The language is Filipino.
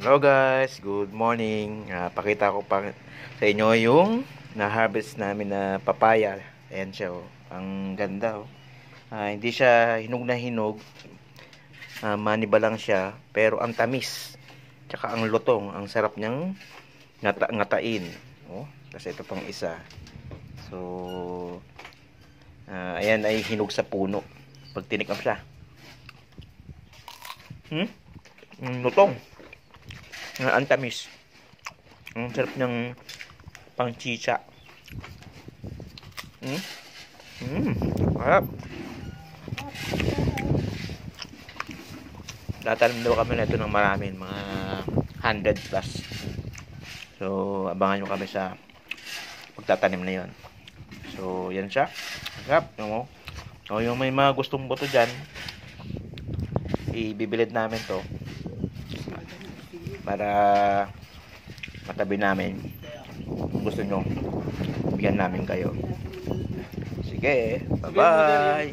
Hello guys, good morning. Pakita ko pa sa inyo yung na-harvest namin na papaya. Ayan siya, oh. Ang ganda, oh. Hindi siya hinog na hinog. Maniba lang siya, pero ang tamis. Tsaka ang lutong, ang sarap niyang ngatain. Oh, kasi ito pang isa. So, ayan ay hinog sa puno. Pag tinikman siya. Lutong. Ang tamis. Ang sarap ng pang chicha. Harap. Tatanim daw kami na ito ng marami, mga 100 plus. So, abangan nyo kami sa pagtatanim na yon. So, yan siya. Harap. O, yung may mga gustong buto dyan, ibibilid namin to para matabi namin. Kung gusto nyo, bigyan namin kayo. Sige, bye bye.